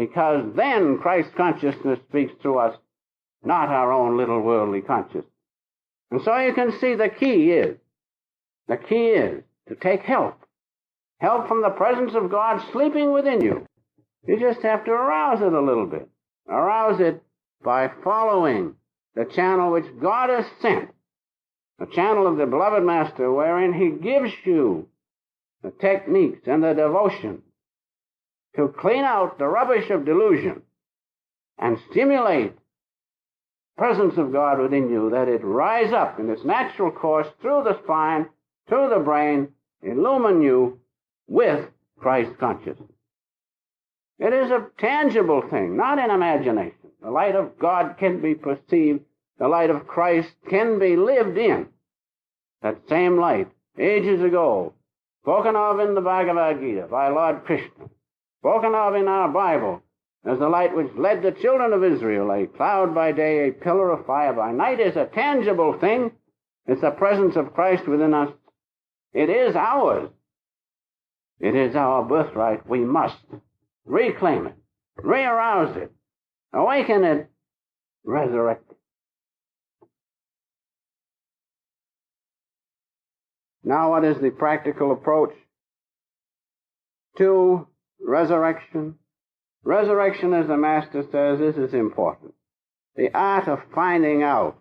because then Christ consciousness speaks through us, not our own little worldly consciousness. And so you can see the key is to take help from the presence of God sleeping within you. You just have to arouse it a little bit. Arouse it by following the channel which God has sent, the channel of the beloved Master, wherein he gives you the techniques and the devotion to clean out the rubbish of delusion and stimulate the presence of God within you, that it rise up in its natural course through the spine, through the brain, illumine you with Christ consciousness. It is a tangible thing, not an imagination. The light of God can be perceived. The light of Christ can be lived in. That same light, ages ago, spoken of in the Bhagavad Gita by Lord Krishna, spoken of in our Bible as the light which led the children of Israel, a cloud by day, a pillar of fire by night, is a tangible thing. It's the presence of Christ within us. It is ours. It is our birthright. We must reclaim it, re-arouse it, awaken it, resurrect it. Now, what is the practical approach to resurrection? Resurrection, as the Master says, this is important. The art of finding out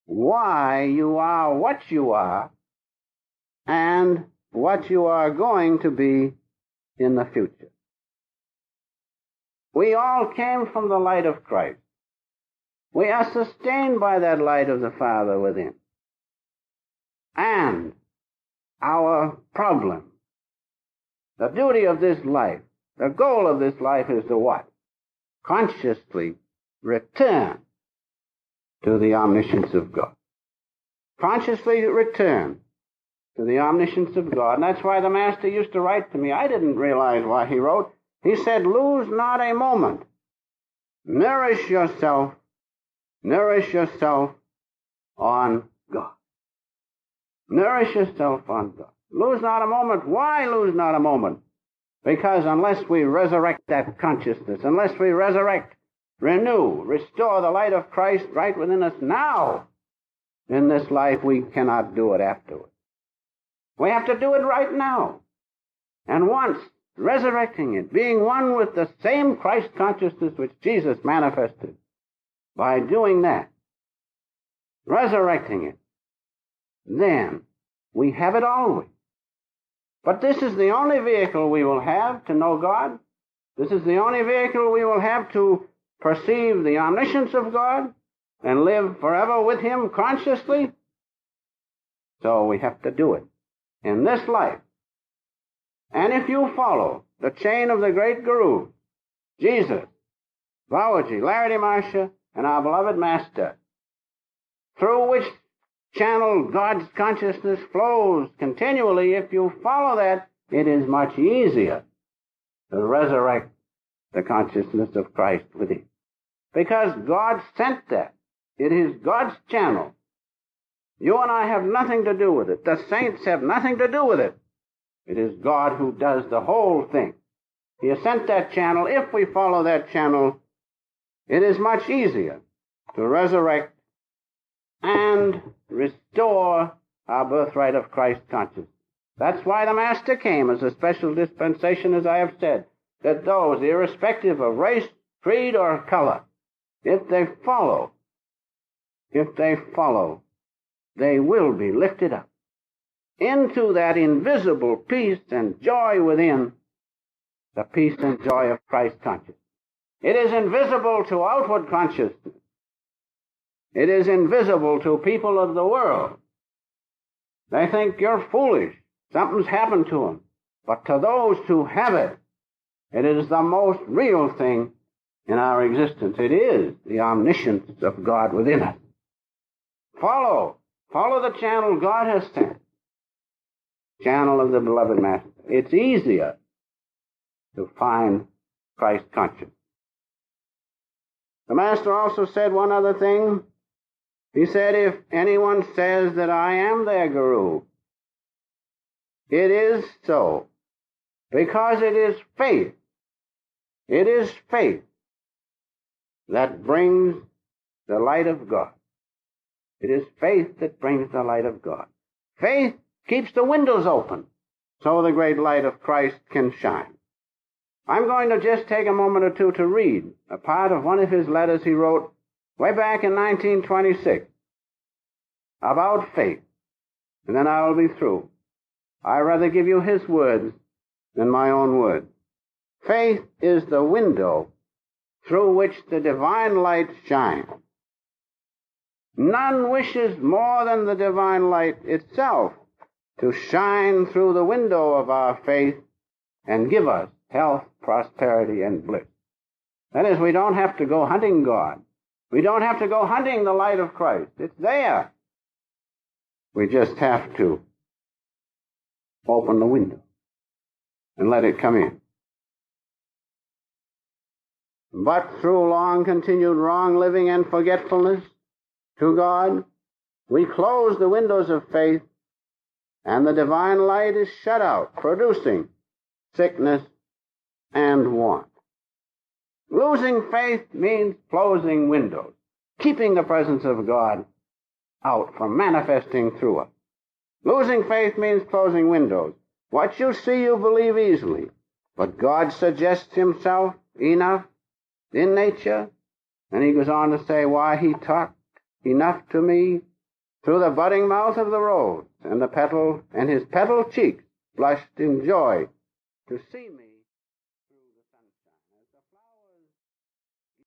why you are what you are and what you are going to be in the future. We all came from the light of Christ. We are sustained by that light of the Father within. And our problem, the duty of this life, the goal of this life is to what? Consciously return to the omniscience of God. Consciously return to the omniscience of God. And that's why the Master used to write to me. I didn't realize why he wrote. He said, lose not a moment. Nourish yourself on God. Nourish yourself on God. Lose not a moment. Why lose not a moment? Because unless we resurrect that consciousness, unless we resurrect, renew, restore the light of Christ right within us now, in this life, we cannot do it afterwards. We have to do it right now. And once resurrecting it, being one with the same Christ consciousness which Jesus manifested, by doing that, resurrecting it, then we have it always. But this is the only vehicle we will have to know God. This is the only vehicle we will have to perceive the omniscience of God and live forever with him consciously. So we have to do it in this life. And if you follow the chain of the great Guru, Jesus, Babaji, Larry Marsha, and our beloved Master, through which channel God's consciousness flows continually, if you follow that, it is much easier to resurrect the consciousness of Christ within. Because God sent that. It is God's channel. You and I have nothing to do with it. The saints have nothing to do with it. It is God who does the whole thing. He has sent that channel. If we follow that channel, it is much easier to resurrect and restore our birthright of Christ consciousness. That's why the Master came as a special dispensation, as I have said, that those, irrespective of race, creed, or color, if they follow, they will be lifted up into that invisible peace and joy within, the peace and joy of Christ consciousness. It is invisible to outward consciousness. It is invisible to people of the world. They think you're foolish. Something's happened to them. But to those who have it, it is the most real thing in our existence. It is the omniscience of God within us. Follow the channel God has sent. Channel of the beloved Master. It's easier to find Christ conscious. The Master also said one other thing. He said, if anyone says that I am their Guru, it is so, because it is faith It is faith that brings the light of God. It is faith that brings the light of God. Faith keeps the windows open so the great light of Christ can shine. I'm going to just take a moment or two to read a part of one of his letters he wrote way back in 1926 about faith, and then I will be through. I'd rather give you his words than my own words. Faith is the window through which the divine light shines. None wishes more than the divine light itself to shine through the window of our faith and give us health, prosperity, and bliss. That is, we don't have to go hunting God. We don't have to go hunting the light of Christ. It's there. We just have to open the window and let it come in. But through long continued wrong living and forgetfulness to God, we close the windows of faith, and the divine light is shut out, producing sickness and want. Losing faith means closing windows, keeping the presence of God out from manifesting through us. Losing faith means closing windows. What you see, you believe easily, but God suggests himself enough in nature, and he goes on to say why he talked enough to me through the budding mouth of the rose, and his petal cheeks blushed in joy to see me.